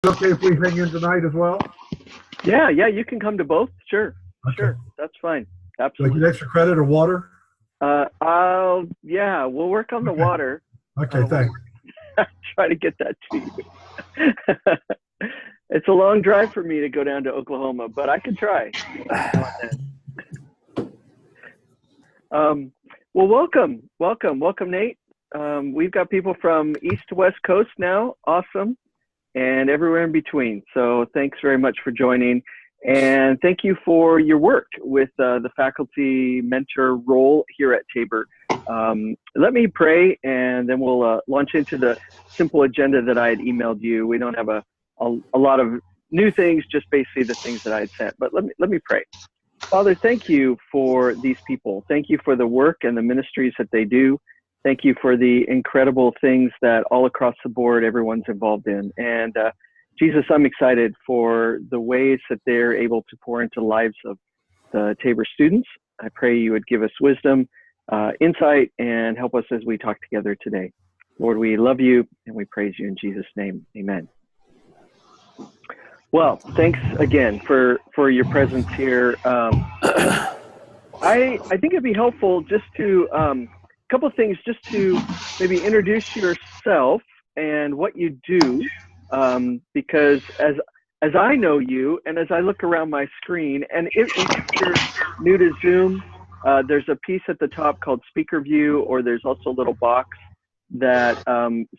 Okay if we hang in tonight as well? Yeah, you can come to both. Sure, Okay. sure, that's fine. Do I Absolutely. get extra credit or water? Yeah, we'll work on the Okay. water. Okay, thanks. Try to get that to you. It's a long drive for me to go down to Oklahoma, but I can try. Well, welcome, Nate. We've got people from East to West Coast now. Awesome. And everywhere in between. So thanks very much for joining. And thank you for your work with the faculty mentor role here at Tabor. Let me pray, and then we'll launch into the simple agenda that I had emailed you. We don't have a lot of new things, just basically the things that I had sent. But let me pray. Father, thank you for these people. Thank you for the work and the ministries that they do. Thank you for the incredible things that all across the board everyone's involved in. And Jesus, I'm excited for the ways that they're able to pour into the lives of the Tabor students. I pray you would give us wisdom, insight, and help us as we talk together today. Lord, we love you and we praise you in Jesus' name. Amen. Well, thanks again for your presence here. I think it'd be helpful just to couple of things, just to maybe introduce yourself and what you do, because as I know you and as I look around my screen, and if you're new to Zoom, there's a piece at the top called Speaker View, or there's also a little box that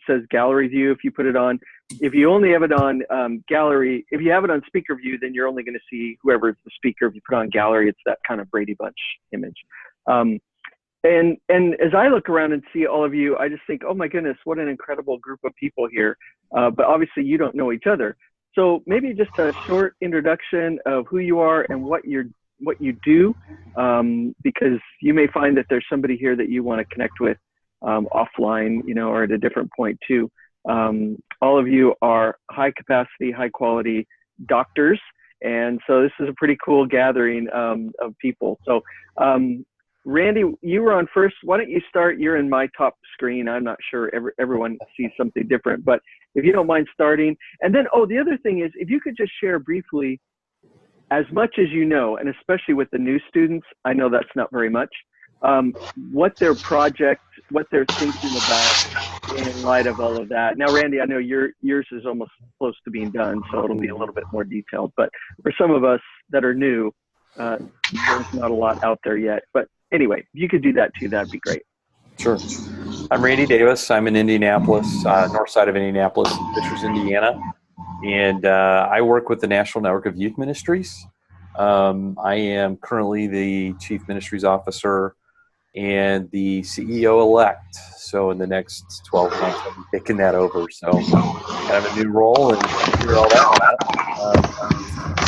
says Gallery View. If you put it on, if you only have it on Gallery, if you have it on Speaker View, then you're only going to see whoever's the speaker. If you put it on Gallery, it's that kind of Brady Bunch image. And as I look around and see all of you, I just think, oh my goodness, what an incredible group of people here. But obviously you don't know each other. So maybe just a short introduction of who you are and what you do, because you may find that there's somebody here that you want to connect with offline, or at a different point too. All of you are high capacity, high quality doctors. And so this is a pretty cool gathering of people. So Randy, you were on first. Why don't you start? You're in my top screen. I'm not sure everyone sees something different, but if you don't mind starting. And then, the other thing is, if you could just share briefly, as much as you know, and especially with the new students, I know that's not very much, what their project, what they're thinking about in light of all of that. Now, Randy, I know yours is almost close to being done, so it'll be a little bit more detailed. But for some of us that are new, there's not a lot out there yet. But anyway, if you could do that too, that'd be great. Sure. I'm Randy Davis. I'm in Indianapolis, north side of Indianapolis, Fishers, Indiana. And I work with the National Network of Youth Ministries. I am currently the Chief Ministries Officer and the CEO-elect. So in the next 12 months, I'll be taking that over. So kind of a new role and figure all that out.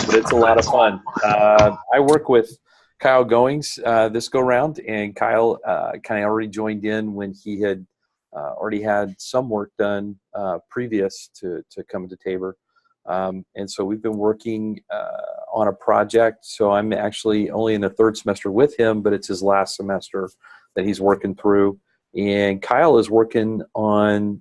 But it's a lot of fun. I work with Kyle Goings this go round, and Kyle kind of already joined in when he had already had some work done previous to coming to Tabor. And so we've been working on a project. So I'm actually only in the third semester with him, but it's his last semester that he's working through. And Kyle is working on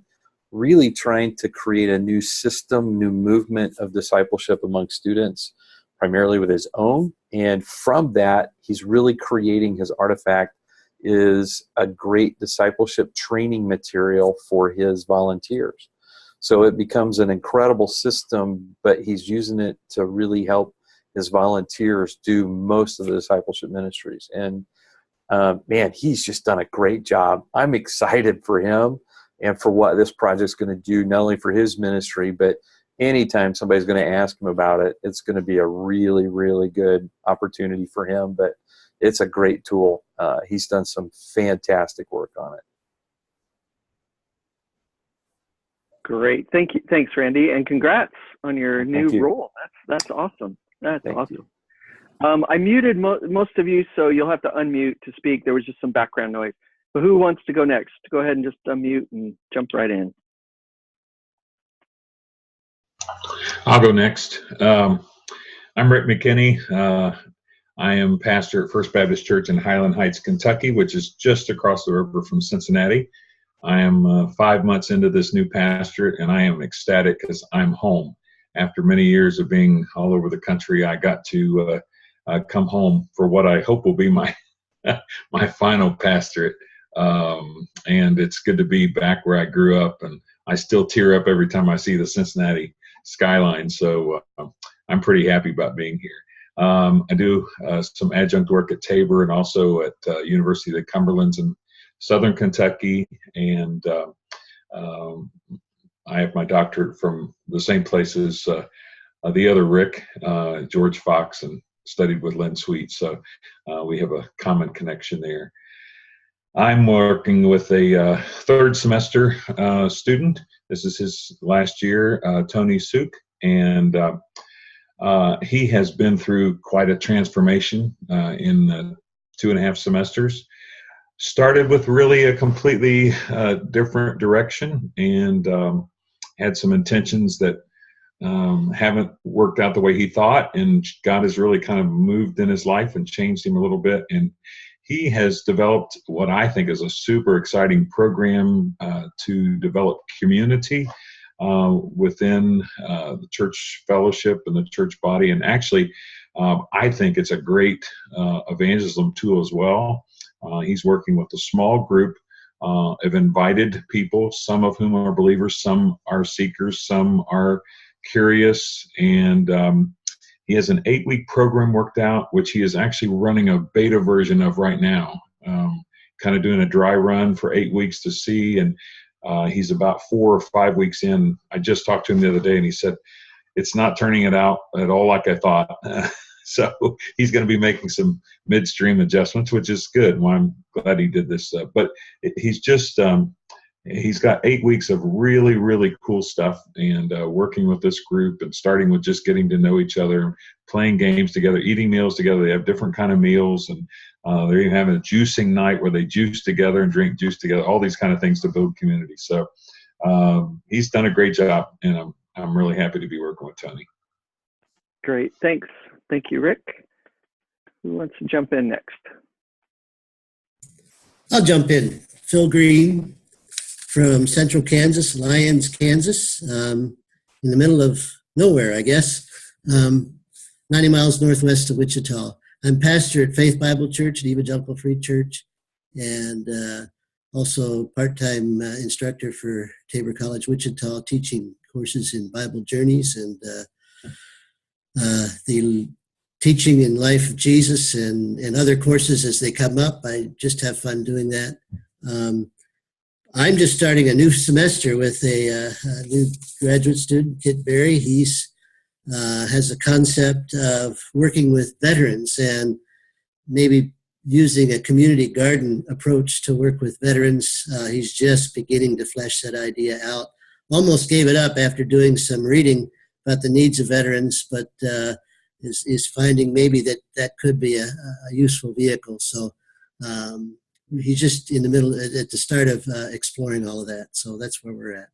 really trying to create a new system, new movement of discipleship among students, primarily with his own. And from that, he's really creating his artifact is a great discipleship training material for his volunteers. So it becomes an incredible system, but he's using it to really help his volunteers do most of the discipleship ministries. And man, he's just done a great job. I'm excited for him and for what this project's going to do, not only for his ministry, but anytime somebody's going to ask him about it, it's going to be a really, really good opportunity for him. But it's a great tool. He's done some fantastic work on it. Great. Thank you. Thanks, Randy. And congrats on your new role. That's awesome. That's awesome. I muted most of you, so you'll have to unmute to speak. There was just some background noise. But who wants to go next? Go ahead and just unmute and jump right in. I'll go next. I'm Rick McKinney. I am pastor at First Baptist Church in Highland Heights, Kentucky, which is just across the river from Cincinnati. I am 5 months into this new pastorate, and I am ecstatic because I'm home. after many years of being all over the country, I got to come home for what I hope will be my my final pastorate. And it's good to be back where I grew up, and I still tear up every time I see the Cincinnati skyline. So I'm pretty happy about being here. I do some adjunct work at Tabor and also at University of the Cumberlands in Southern Kentucky, and I have my doctorate from the same places the other Rick, George Fox, and studied with Lynn Sweet. So we have a common connection there. I'm working with a third semester student. This is his last year, Tony Suk, and he has been through quite a transformation in 2.5 semesters. Started with really a completely different direction, and had some intentions that haven't worked out the way he thought, and God has really kind of moved in his life and changed him a little bit. And he has developed what I think is a super exciting program to develop community within the church fellowship and the church body. And actually, I think it's a great evangelism tool as well. He's working with a small group of invited people, some of whom are believers, some are seekers, some are curious, and he has an 8-week program worked out, which he is actually running a beta version of right now, kind of doing a dry run for 8 weeks to see, and he's about 4 or 5 weeks in. I just talked to him the other day, and he said, it's not turning it out at all like I thought. So he's going to be making some midstream adjustments, which is good. Well, I'm glad he did this. But he's just, he's got 8 weeks of really, really cool stuff, and working with this group, and starting with just getting to know each other, playing games together, eating meals together. They have different kind of meals, and they're even having a juicing night where they juice together and drink juice together, all these kind of things to build community. So he's done a great job, and I'm really happy to be working with Tony. Great, thanks. Thank you, Rick. Who wants to jump in next? I'll jump in. Phil Green from Central Kansas, Lyons, Kansas, in the middle of nowhere, I guess, 90 miles northwest of Wichita. I'm pastor at Faith Bible Church, an evangelical free church, and also part-time instructor for Tabor College, Wichita, teaching courses in Bible journeys and the teaching in life of Jesus and other courses as they come up. I just have fun doing that. I'm just starting a new semester with a new graduate student, Kit Berry. He's has a concept of working with veterans and maybe using a community garden approach to work with veterans. He's just beginning to flesh that idea out. Almost gave it up after doing some reading about the needs of veterans, but is finding maybe that could be a useful vehicle. So he's just in the middle, at the start of exploring all of that. So that's where we're at.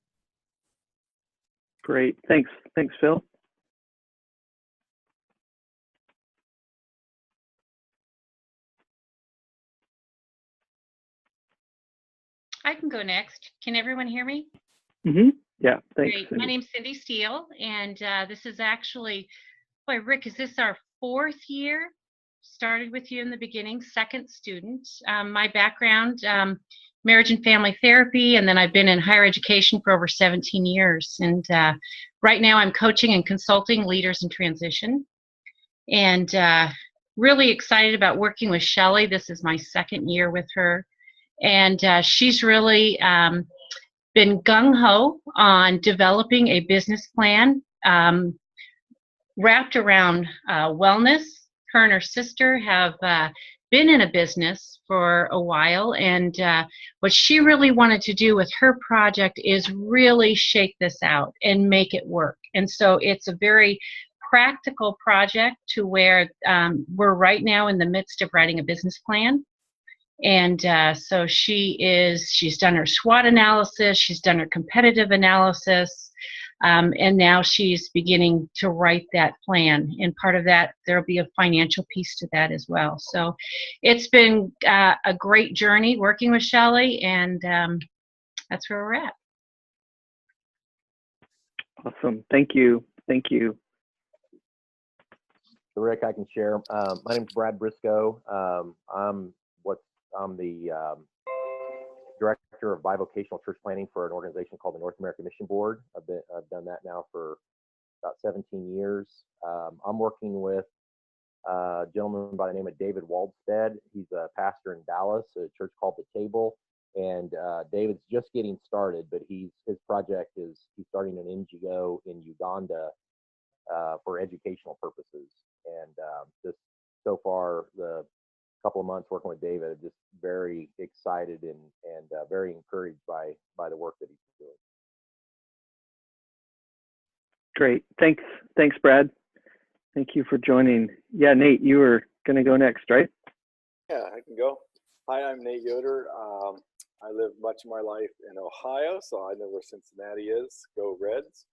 Great, thanks. Thanks, Phil. I can go next. Can everyone hear me? Mm-hmm. Yeah, thanks. Great. My name's Cindy Steele, and this is actually, boy, Rick, is this our 4th year? Started with you in the beginning, 2nd student. My background, marriage and family therapy, and then I've been in higher education for over 17 years. And right now I'm coaching and consulting leaders in transition. And really excited about working with Shelley. This is my 2nd year with her. And she's really been gung-ho on developing a business plan wrapped around wellness. Her and her sister have been in a business for a while, and what she really wanted to do with her project is really shake this out and make it work. And so it's a very practical project to where we're right now in the midst of writing a business plan. And so she's done her SWOT analysis, she's done her competitive analysis, and now she's beginning to write that plan. And part of that, there'll be a financial piece to that as well. So it's been a great journey working with Shelley, and that's where we're at. Awesome, thank you. Thank you. So Rick, I can share. My name's Brad Briscoe. I'm the director of bivocational church planning for an organization called the North American Mission Board. I've done that now for about 17 years. I'm working with a gentleman by the name of David Waldstead. He's a pastor in Dallas, a church called The Table. And David's just getting started, but his project is he's starting an NGO in Uganda for educational purposes. And just so far, the couple of months working with David, I'm just very excited and very encouraged by the work that he's doing. Great. Thanks, Brad. Thank you for joining. Yeah, Nate, you were going to go next, right? Yeah, I can go. Hi, I'm Nate Yoder. I lived much of my life in Ohio, so I know where Cincinnati is. Go Reds.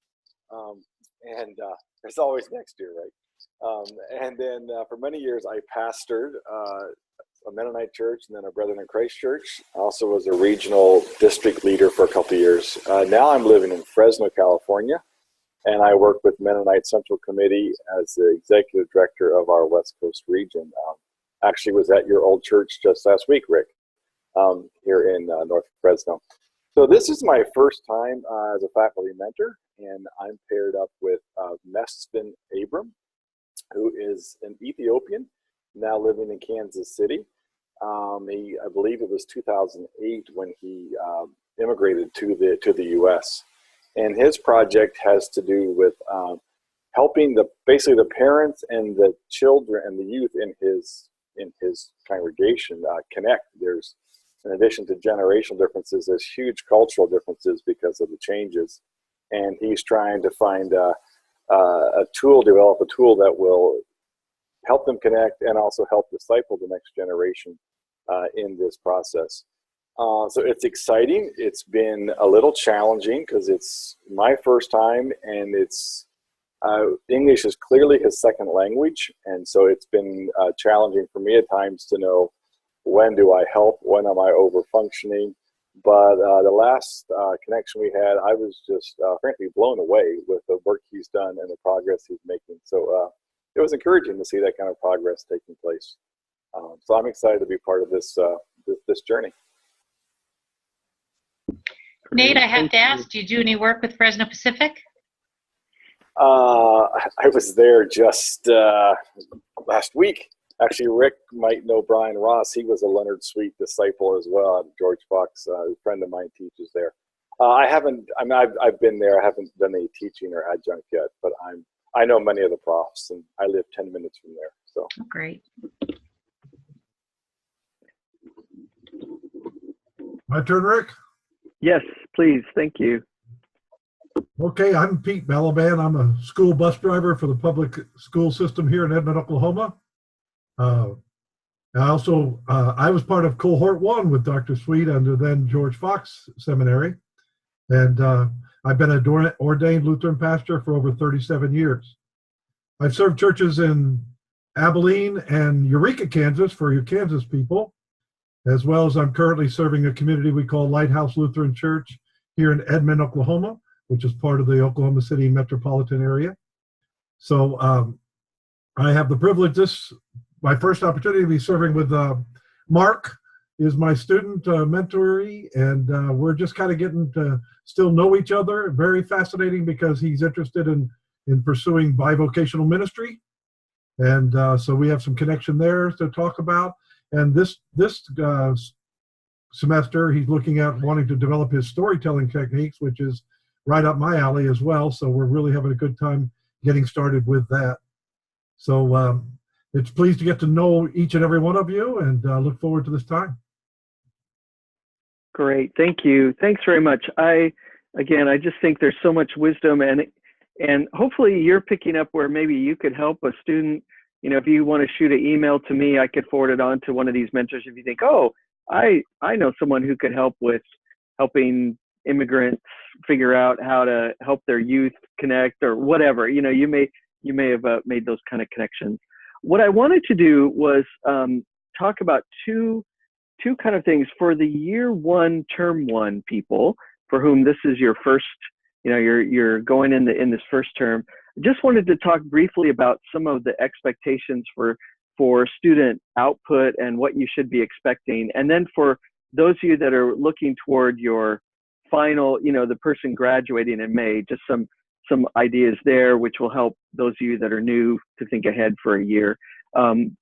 And it's always next year, right? And then for many years, I pastored a Mennonite church and then a Brethren in Christ church. I also was a regional district leader for a couple of years. Now I'm living in Fresno, California, and I work with Mennonite Central Committee as the executive director of our West Coast region. Actually was at your old church just last week, Rick, here in North Fresno. So this is my first time as a faculty mentor, and I'm paired up with Mesfin Abram, who is an Ethiopian, now living in Kansas City. I believe it was 2008 when he immigrated to the U.S. And his project has to do with helping basically the parents and the children and the youth in his congregation connect. There's, in addition to generational differences, there's huge cultural differences because of the changes. And he's trying to find develop a tool that will help them connect and also help disciple the next generation in this process. So it's exciting. It's been a little challenging because it's my first time, and English is clearly his second language. And so it's been challenging for me at times to know, when do I help? When am I over functioning? But the last connection we had, I was just frankly blown away with the work he's done and the progress he's making. So it was encouraging to see that kind of progress taking place. So I'm excited to be part of this journey. Nate, I have to ask, do you do any work with Fresno Pacific? I was there just last week. Actually, Rick might know Brian Ross. He was a Leonard Sweet disciple as well. George Fox, a friend of mine, teaches there. I've been there. I haven't done any teaching or adjunct yet, but I know many of the profs, and I live 10 minutes from there. So Great. My turn, Rick? Yes, please. Thank you. Okay, I'm Pete Balaban. I'm a school bus driver for the public school system here in Edmond, Oklahoma. I was part of cohort 1 with Dr. Sweet under then George Fox Seminary. And I've been an ordained Lutheran pastor for over 37 years. I've served churches in Abilene and Eureka, Kansas, for your Kansas people, as well as I'm currently serving a community we call Lighthouse Lutheran Church here in Edmond, Oklahoma, which is part of the Oklahoma City metropolitan area. So I have the privilege, my first opportunity to be serving with Mark is my student mentoree, and we're just kind of getting to still know each other. Very fascinating because he's interested in pursuing bivocational ministry. And so we have some connection there to talk about. And this semester, he's looking at wanting to develop his storytelling techniques, which is right up my alley as well. So we're really having a good time getting started with that. So it's pleased to get to know each and every one of you, and look forward to this time. Great. Thank you. Thanks very much. I just think there's so much wisdom, and hopefully you're picking up where maybe you could help a student. You know, if you want to shoot an email to me, I could forward it on to one of these mentors. If you think, oh, I know someone who could help with helping immigrants figure out how to help their youth connect or whatever, you may have made those kind of connections. What I wanted to do was talk about two kind of things for the year 1, term 1 people for whom this is your first you're going in this first term. Just wanted to talk briefly about some of the expectations for student output and what you should be expecting. And then for those of you that are looking toward your final, the person graduating in May, just some ideas there, which will help those of you that are new to think ahead for a year. And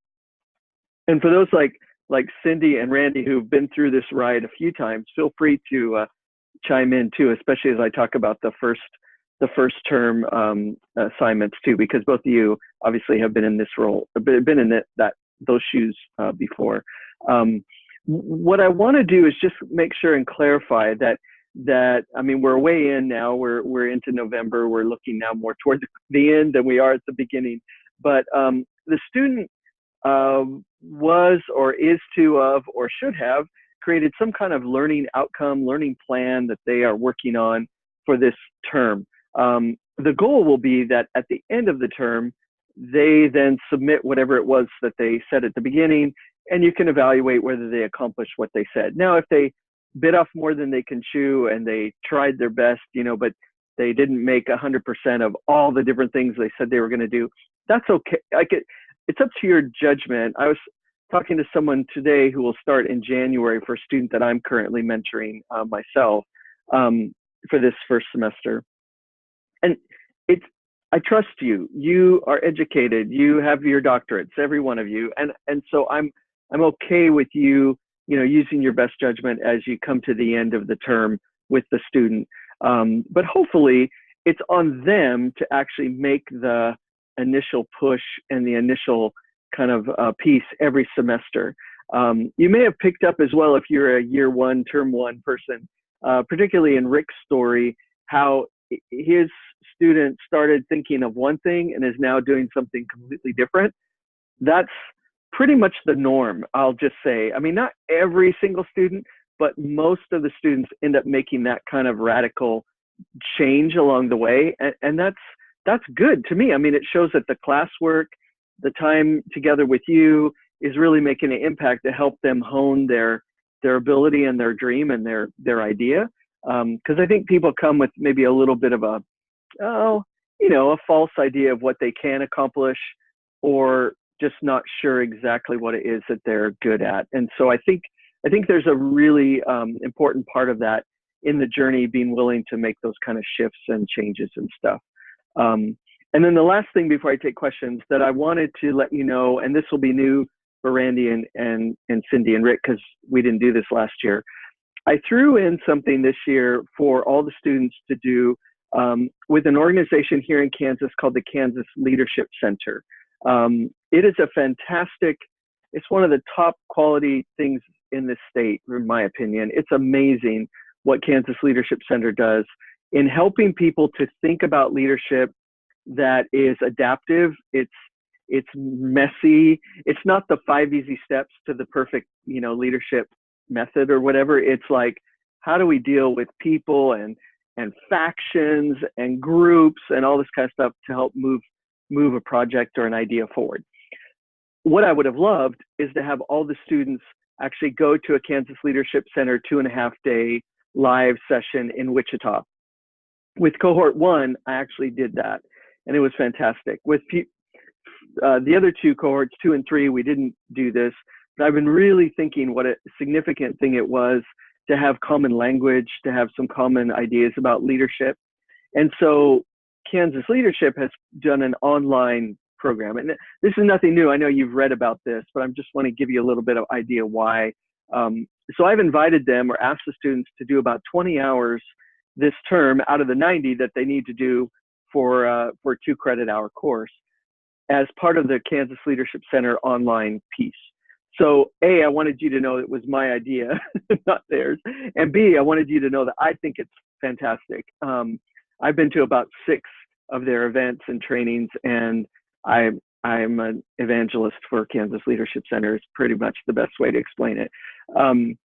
for those like Cindy and Randy who've been through this ride a few times, feel free to chime in too, especially as I talk about the first term assignments too, because both of you obviously have been in this role, been in those shoes before. What I want to do is just make sure and clarify that I mean, we're way in now. We're into November. We're looking now more toward the end than we are at the beginning. But the student was or is to have or should have created some kind of learning outcome, learning plan that they are working on for this term. The goal will be that at the end of the term, they then submit whatever it was that they said at the beginning, and you can evaluate whether they accomplished what they said. Now, if they bit off more than they can chew and they tried their best, but they didn't make 100% of all the different things they said they were going to do, that's okay. It's up to your judgment. I was talking to someone today who will start in January for a student that I'm currently mentoring myself for this first semester. And I trust you. You are educated. You have your doctorates, every one of you. And so I'm okay with you, using your best judgment as you come to the end of the term with the student. But hopefully it's on them to actually make the initial push and the initial kind of piece every semester. You may have picked up as well, if you're a year one, term one person, particularly in Rick's story, how his student started thinking of one thing and is now doing something completely different. That's pretty much the norm, I'll just say. I mean, not every single student, but most of the students end up making that kind of radical change along the way. And that's good to me. I mean, it shows that the classwork, the time together with you is really making an impact to help them hone their ability and their dream and their idea. Because I think people come with maybe a little bit of a false idea of what they can accomplish, or just not sure exactly what it is that they're good at. And so I think there's a really important part of that in the journey, being willing to make those kind of shifts and changes and stuff. And then the last thing before I take questions that I wanted to let you know, and this will be new for Randy and Cindy and Rick, because we didn't do this last year. I threw in something this year for all the students to do with an organization here in Kansas called the Kansas Leadership Center. It is a fantastic, it's one of the top quality things in this state, in my opinion. It's amazing what Kansas Leadership Center does in helping people to think about leadership that is adaptive. It's messy. It's not the 5 easy steps to the perfect, leadership method or whatever. It's like, how do we deal with people and factions and groups and all this kind of stuff to help move a project or an idea forward. What I would have loved is to have all the students actually go to a Kansas Leadership Center 2.5-day live session in Wichita. With cohort 1, I actually did that, and it was fantastic. With the other 2 cohorts, 2 and 3, we didn't do this, but I've been really thinking what a significant thing it was to have common language, to have some common ideas about leadership. And so Kansas Leadership has done an online program. And this is nothing new. I know you've read about this, but I just want to give you a little bit of idea why. So I've invited them, or asked the students to do about 20 hours this term out of the 90 that they need to do for a 2 credit hour course as part of the Kansas Leadership Center online piece. So A, I wanted you to know it was my idea, not theirs. And B, I wanted you to know that I think it's fantastic. I've been to about 6 of their events and trainings, and I'm an evangelist for Kansas Leadership Center. It's pretty much the best way to explain it. And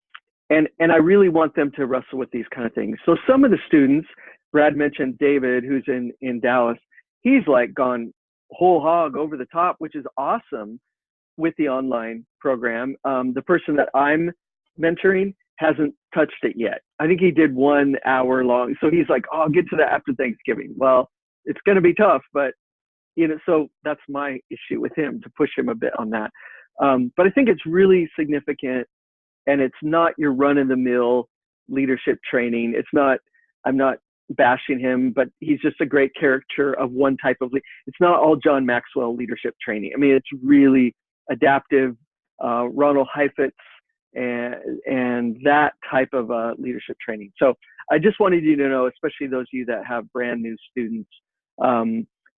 I really want them to wrestle with these kind of things. So some of the students, Brad mentioned David, who's in Dallas, he's like gone whole hog over the top, which is awesome with the online program. The person that I'm mentoring, hasn't touched it yet. I think he did 1 hour long. So he's like, oh, I'll get to that after Thanksgiving. Well, it's going to be tough, but so that's my issue with him, to push him a bit on that. But I think it's really significant, and it's not your run-of-the-mill leadership training. I'm not bashing him, but he's just a great caricature of one type of it's not all John Maxwell leadership training. I mean, it's really adaptive, Ronald Heifetz, and that type of leadership training. So I just wanted you to know, especially those of you that have brand new students.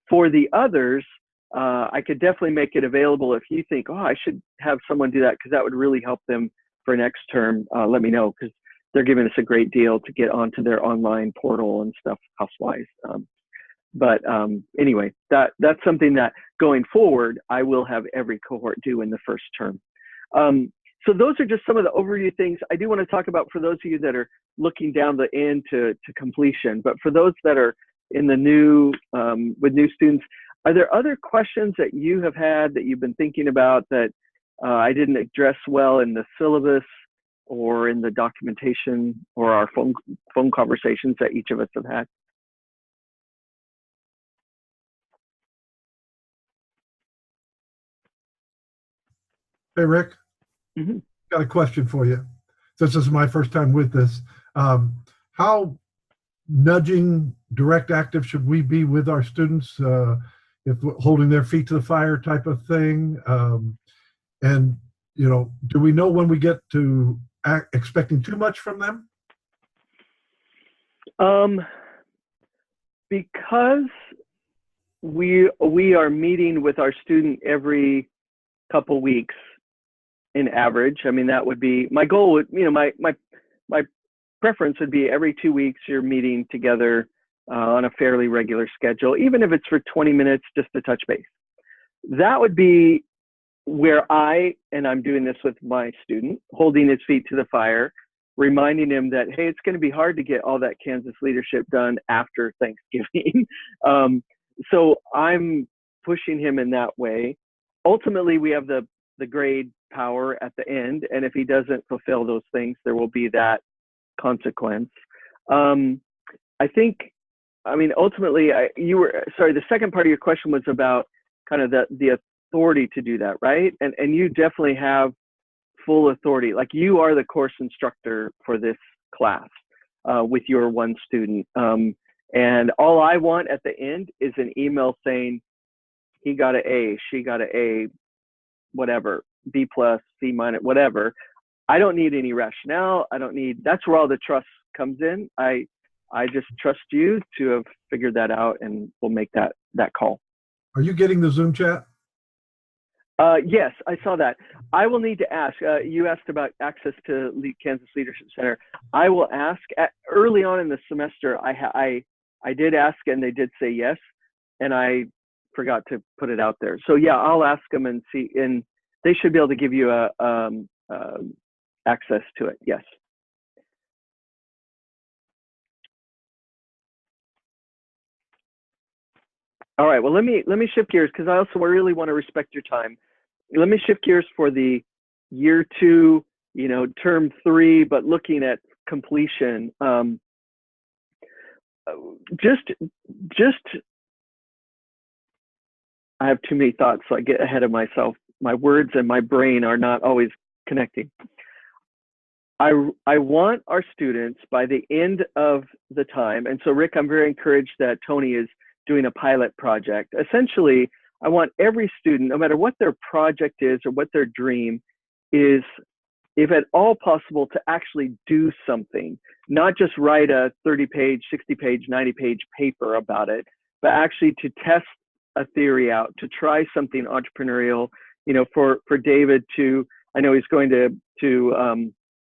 For the others, I could definitely make it available. If you think, oh, I should have someone do that because that would really help them for next term, let me know, because they're giving us a great deal to get onto their online portal and stuff, Housewise. But anyway, that's something that going forward, I will have every cohort do in the first term. So those are just some of the overview things I do want to talk about for those of you that are looking down the end to completion. But for those that are in the new, with new students, are there other questions that you have had that you've been thinking about that I didn't address well in the syllabus or in the documentation or our phone conversations that each of us have had? Hey, Rick. Mm-hmm. Got a question for you. Since this is my first time with this, how nudging, direct, active should we be with our students? If holding their feet to the fire type of thing, and do we know when we get to expecting too much from them? Because we are meeting with our student every couple weeks in average. I mean, that would be my goal. Would my preference would be every 2 weeks you're meeting together on a fairly regular schedule, even if it's for 20 minutes just to touch base. That would be where I'm doing this with my student, holding his feet to the fire, reminding him that, hey, it's going to be hard to get all that Kansas leadership done after Thanksgiving. So I'm pushing him in that way. Ultimately, we have the grade power at the end, and if he doesn't fulfill those things, there will be that consequence. Ultimately, the second part of your question was about kind of the authority to do that, right? And you definitely have full authority. Like, you are the course instructor for this class with your one student. And all I want at the end is an email saying, he got an A, she got an A, whatever, B+, C-, whatever. I don't need any rationale. That's where all the trust comes in. I just trust you to have figured that out, and we'll make that call. Are you getting the Zoom chat? Yes, I saw that. I will need to ask. You asked about access to Kansas Leadership Center. I will ask. Early on in the semester, I did ask, and they did say yes, and I forgot to put it out there. So yeah, I'll ask them and see, and they should be able to give you access to it. Yes. All right. Well, let me shift gears, because I also really want to respect your time. Let me shift gears for the year 2, term 3, but looking at completion. I have too many thoughts, so I get ahead of myself. My words and my brain are not always connecting. I want our students by the end of the time, and so Rick, I'm very encouraged that Tony is doing a pilot project. Essentially, I want every student, no matter what their project is or what their dream is, if at all possible, to actually do something, not just write a 30-page, 60-page, 90-page paper about it, but actually to test a theory out, to try something entrepreneurial. For David I know he's going to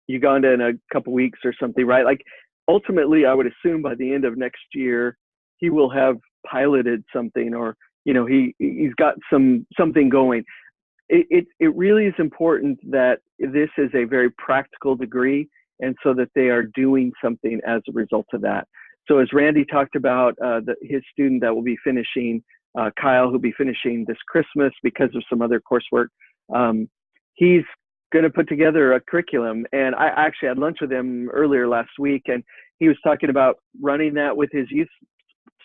Uganda in a couple weeks or something, right? Like, ultimately, I would assume by the end of next year, he will have piloted something, or he's got something going. It really is important that this is a very practical degree, and so that they are doing something as a result of that. So as Randy talked about, his student that will be finishing, Kyle, who'll be finishing this Christmas because of some other coursework, he's going to put together a curriculum. And I actually had lunch with him earlier last week, and he was talking about running that with his youth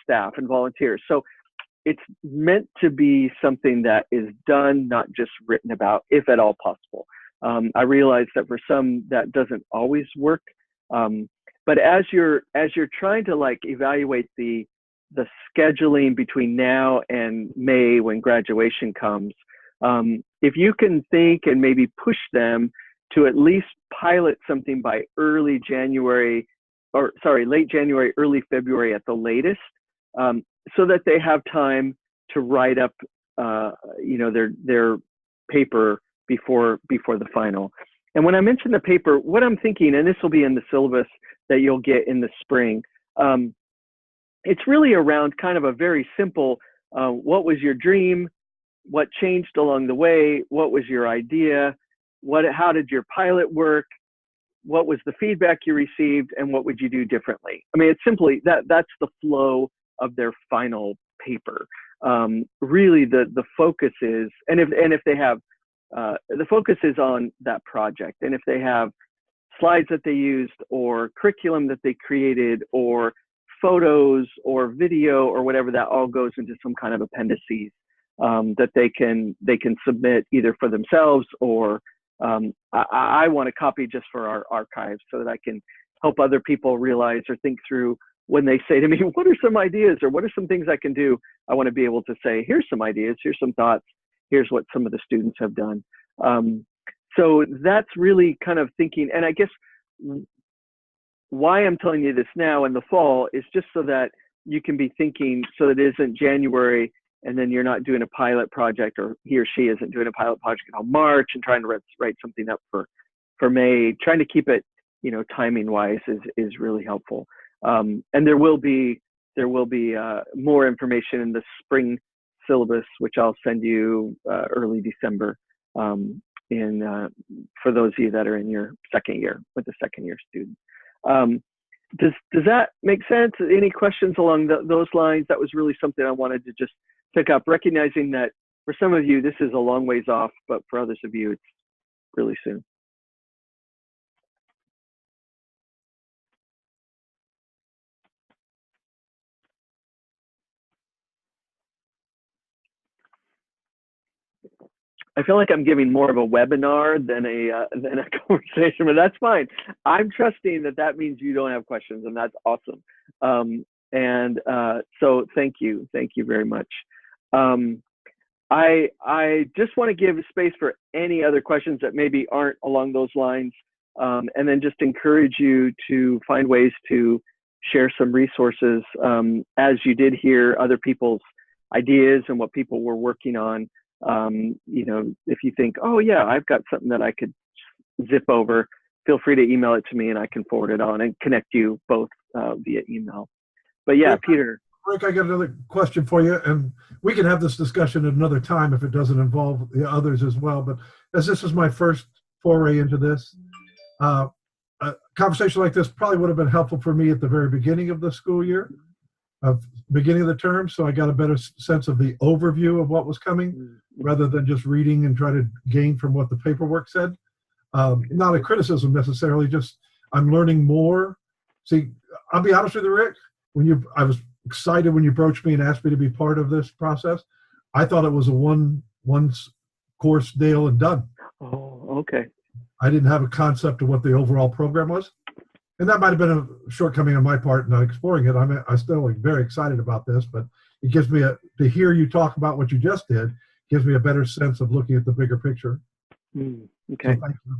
staff and volunteers. So it's meant to be something that is done, not just written about, if at all possible. I realize that for some that doesn't always work. But as you're trying to like evaluate the scheduling between now and May when graduation comes, if you can think and maybe push them to at least pilot something by late January, early February at the latest, so that they have time to write up, their paper before the final. And when I mention the paper, what I'm thinking, and this will be in the syllabus that you'll get in the spring, it's really around kind of a very simple, what was your dream? What changed along the way? What was your idea? How did your pilot work? What was the feedback you received? And what would you do differently? I mean, it's simply that's the flow of their final paper. Really the focus is, and if they have, the focus is on that project. And if they have slides that they used or curriculum that they created or photos or video or whatever, that all goes into some kind of appendices that they can submit either for themselves or I want a copy just for our archives so that I can help other people realize or think through when they say to me, what are some ideas or what are some things I can do? I want to be able to say, here's some ideas, here's some thoughts, here's what some of the students have done. So that's really kind of thinking, and I guess why I'm telling you this now in the fall is just so that you can be thinking so that it isn't January and then you're not doing a pilot project, or he or she isn't doing a pilot project until March and trying to write something up for May. Trying to keep it, timing wise is really helpful. And there will be more information in the spring syllabus, which I'll send you early December for those of you that are in your second year with the second year student. Does that make sense? Any questions along those lines? That was really something I wanted to just pick up, recognizing that for some of you, this is a long ways off, but for others of you, it's really soon. I feel like I'm giving more of a webinar than a conversation, but that's fine. I'm trusting that means you don't have questions, and that's awesome. So thank you very much. I just want to give space for any other questions that maybe aren't along those lines, and then just encourage you to find ways to share some resources as you did hear other people's ideas and what people were working on. If you think, oh yeah, I've got something that I could zip over, feel free to email it to me and I can forward it on and connect you both via email. But yeah, Peter. Rick, I got another question for you, and we can have this discussion at another time if it doesn't involve the others as well. But as this is my first foray into this, a conversation like this probably would have been helpful for me at the very beginning of the school year, beginning of the term, so I got a better sense of the overview of what was coming rather than just reading and try to gain from what the paperwork said. Not a criticism necessarily, just I'm learning more. See, I'll be honest with you, Rick, I was excited when you approached me and asked me to be part of this process. I thought it was a one course deal and done. Oh, okay. I didn't have a concept of what the overall program was. And that might have been a shortcoming on my part not exploring it. I'm still very excited about this, but it gives me to hear you talk about what you just did, gives me a better sense of looking at the bigger picture. Okay. So thank you.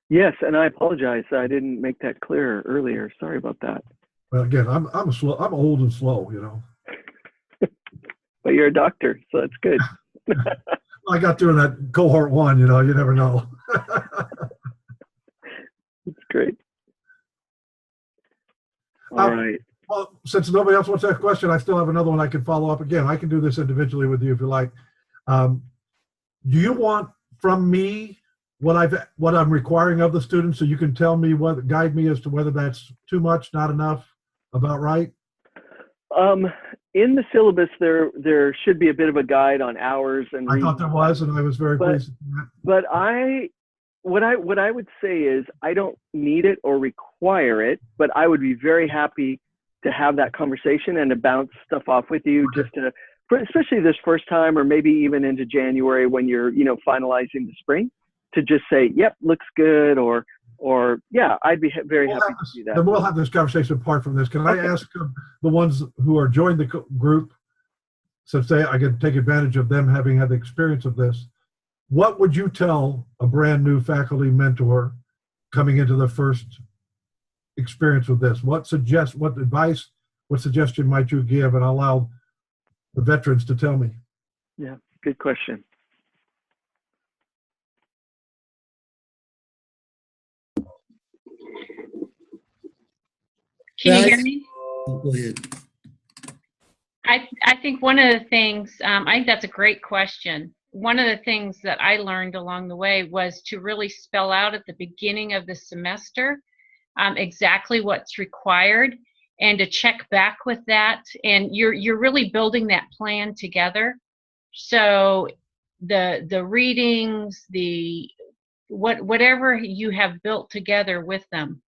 Yes, and I apologize. I didn't make that clear earlier. Sorry about that. Well, again, I'm old and slow, But you're a doctor, so that's good. I got through that cohort 1, you never know. That's great. All right. Well, since nobody else wants to ask a question, I still have another one I can follow up. Again, I can do this individually with you if you like. Do you want from me what I'm requiring of the students, so you can tell me guide me as to whether that's too much, not enough, about right? In the syllabus, there should be a bit of a guide on hours and. I thought there was, and I was very pleased. But I what I would say is I don't need it or require it, but I would be very happy to have that conversation and to bounce stuff off with you, just to, especially this first time, or maybe even into January when you're, finalizing the spring, to just say, yep, looks good, or yeah, I'd be very happy to do that. Then we'll have this conversation apart from this. Can I ask the ones who are joining the group, since I can take advantage of them having had the experience of this, what would you tell a brand new faculty mentor coming into the first experience with this? What advice, what suggestion might you give? And I'll allow the veterans to tell me. Yeah, good question. Can you hear me? Go ahead. I think one of the things, I think that's a great question. One of the things that I learned along the way was to really spell out at the beginning of the semester exactly what's required, and to check back with that. And you're really building that plan together. So the readings, whatever you have built together with them,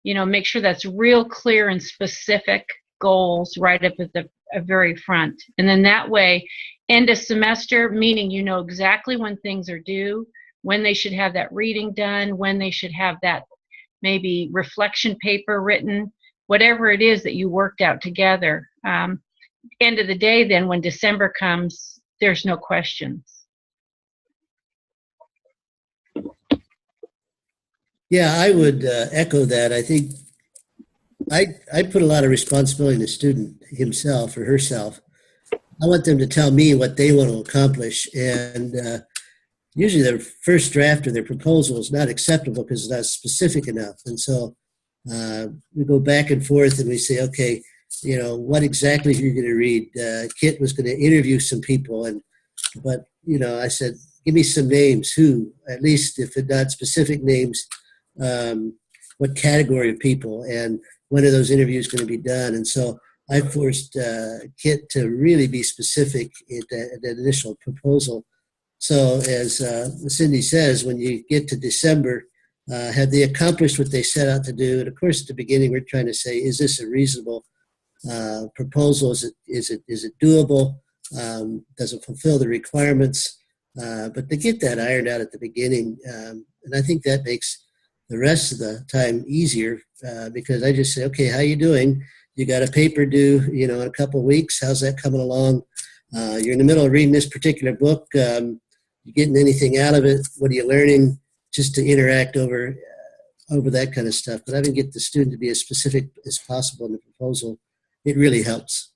make sure that's real clear and specific goals right up at the very front. And then that way, end of semester, meaning you know exactly when things are due, when they should have that reading done, when they should have that maybe reflection paper written, whatever it is that you worked out together. End of the day, then, when December comes, there's no questions. Yeah, I would echo that. I think I put a lot of responsibility on the student himself or herself. I want them to tell me what they want to accomplish, and usually their first draft of their proposal is not acceptable because it's not specific enough. And so we go back and forth and we say, okay, what exactly are you going to read? Kit was going to interview some people, but I said, give me some names, who, at least if it's not specific names, what category of people, and when are those interviews going to be done? And so I forced Kit to really be specific at that initial proposal. So as Cindy says, when you get to December, have they accomplished what they set out to do? And of course, at the beginning, we're trying to say, is this a reasonable proposal? Is it doable? Does it fulfill the requirements? But to get that ironed out at the beginning, and I think that makes the rest of the time easier, because I just say, okay, how you doing? You got a paper due, in a couple of weeks. How's that coming along? You're in the middle of reading this particular book. You getting anything out of it? What are you learning? Just to interact over that kind of stuff. But I can get the student to be as specific as possible in the proposal. It really helps.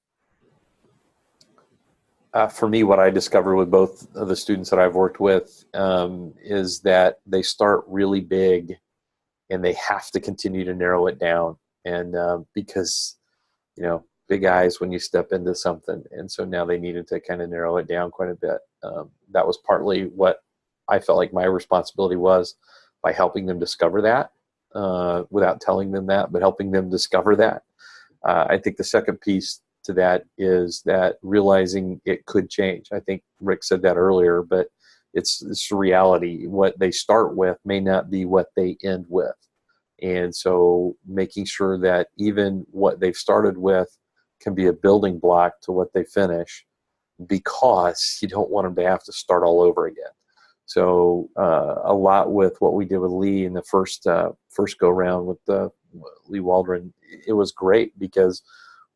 For me, what I discovered with both of the students that I've worked with is that they start really big, and they have to continue to narrow it down. And because, big eyes when you step into something. And so now they needed to kind of narrow it down quite a bit. That was partly what I felt like my responsibility was, by helping them discover that, without telling them that, but helping them discover that. I think the second piece to that is that realizing it could change. I think Rick said that earlier, but it's reality. What they start with may not be what they end with. And so making sure that even what they've started with can be a building block to what they finish, because you don't want them to have to start all over again. So a lot with what we did with Lee in the first go round with Lee Waldron, it was great, because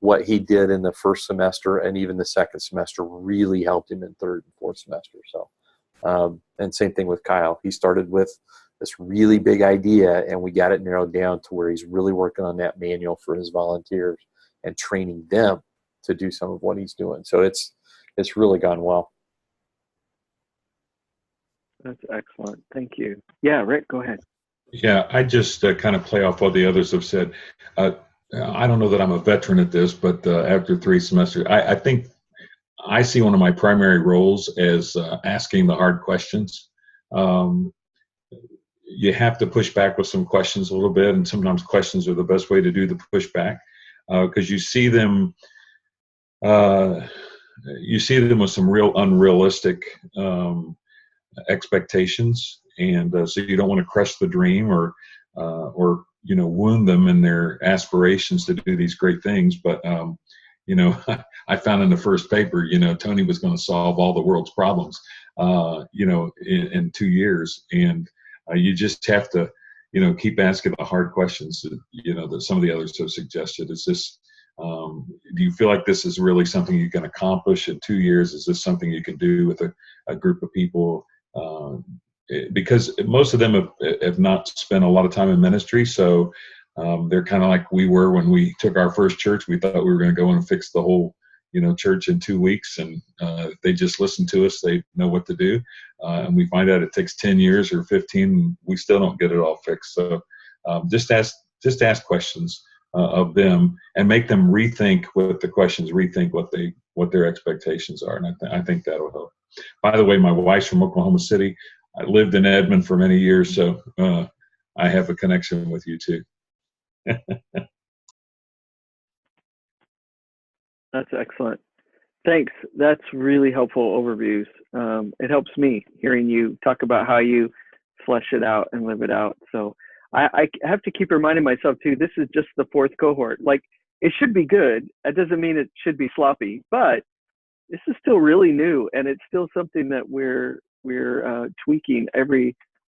what he did in the first semester and even the second semester really helped him in third and fourth semester. So, and same thing with Kyle. He started with this really big idea, and we got it narrowed down to where he's really working on that manual for his volunteers and training them to do some of what he's doing. So it's really gone well. That's excellent. Thank you. Yeah, Rick, go ahead. Yeah, I just kind of play off what the others have said. I don't know that I'm a veteran at this, but after 3 semesters, I think I see one of my primary roles as asking the hard questions. You have to push back with some questions a little bit, and sometimes questions are the best way to do the pushback, because you see them with some real unrealistic expectations, and so you don't want to crush the dream or wound them in their aspirations to do these great things. But I found in the first paper, Tony was going to solve all the world's problems, in 2 years, and you just have to, keep asking the hard questions that some of the others have suggested. Is this, do you feel like this is really something you can accomplish in 2 years? Is this something you can do with a group of people? Because most of them have not spent a lot of time in ministry, so they're kind of like we were when we took our first church. We thought we were going to go and fix the whole church in 2 weeks, and they just listen to us. They know what to do, and we find out it takes 10 years or 15. We still don't get it all fixed. So just ask questions of them and make them rethink what the questions, rethink what their expectations are, and I think that'll help. By the way, my wife's from Oklahoma City. I lived in Edmond for many years, so I have a connection with you too. That's excellent. Thanks. That's really helpful overviews. It helps me hearing you talk about how you flesh it out and live it out. So I have to keep reminding myself too, this is just the 4th cohort. Like, it should be good. That doesn't mean it should be sloppy, but this is still really new, and it's still something that we're tweaking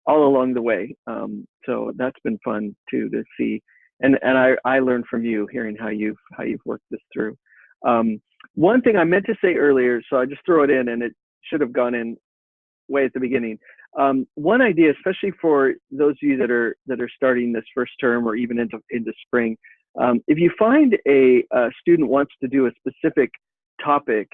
all along the way. So that's been fun too, to see. And I learned from you, hearing how you've worked this through. One thing I meant to say earlier, so I just throw it in, and it should have gone in way at the beginning. One idea, especially for those of you that are starting this first term or even into spring, if you find a student wants to do a specific topic,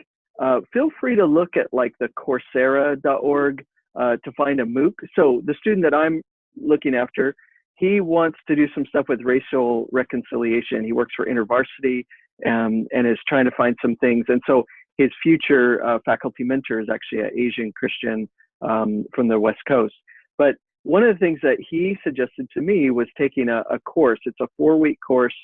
feel free to look at like the Coursera.org to find a MOOC. So the student that I'm looking after, he wants to do some stuff with racial reconciliation. He works for InterVarsity and is trying to find some things. And so his future faculty mentor is actually an Asian Christian from the West Coast. But one of the things that he suggested to me was taking a course. It's a 4-week course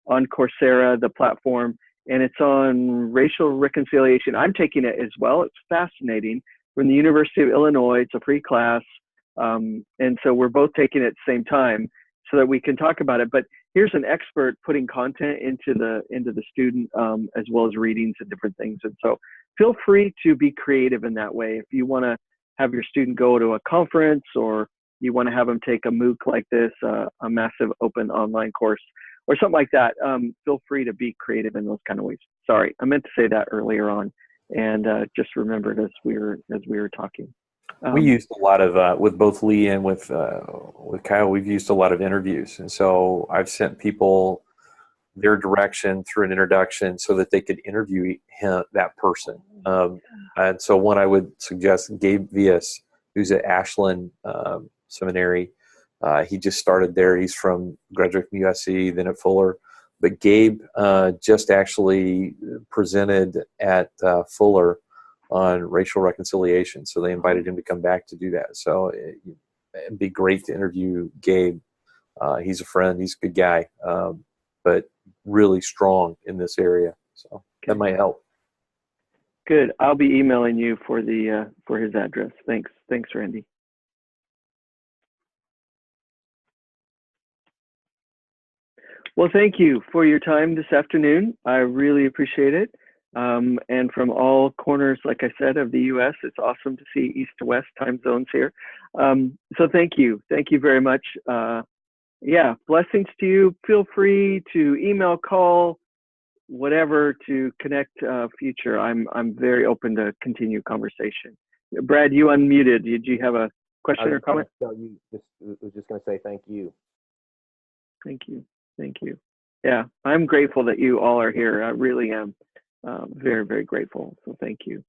on Coursera, the platform, and it's on racial reconciliation. I'm taking it as well. It's fascinating. From the University of Illinois. It's a free class. And so we're both taking it at the same time so that we can talk about it. But here's an expert putting content into the student, as well as readings and different things. And so feel free to be creative in that way. If you want to have your student go to a conference, or you want to have them take a MOOC like this, a massive open online course, or something like that, feel free to be creative in those kind of ways. Sorry, I meant to say that earlier on, and just remembered as we were talking. We used a lot of with both Lee and with Kyle. We've used a lot of interviews, and so I've sent people their direction through an introduction so that they could interview that person. And so one I would suggest, Gabe Vias, who's at Ashland Seminary. He just started there. He's graduated from USC, then at Fuller. But Gabe just actually presented at Fuller on racial reconciliation. So they invited him to come back to do that. So it'd be great to interview Gabe. He's a friend. He's a good guy, but really strong in this area. So that might help. Good. I'll be emailing you for his address. Thanks, Randy. Well, thank you for your time this afternoon. I really appreciate it. And from all corners, like I said, of the U.S., it's awesome to see east to west time zones here. So thank you. Thank you very much. Blessings to you. Feel free to email, call, whatever, to connect future. I'm very open to continue conversation. Brad, you unmuted. Did you have a question or comment? No, I was just going to say thank you. Thank you. Thank you. Yeah, I'm grateful that you all are here. I really am very, very grateful. So thank you.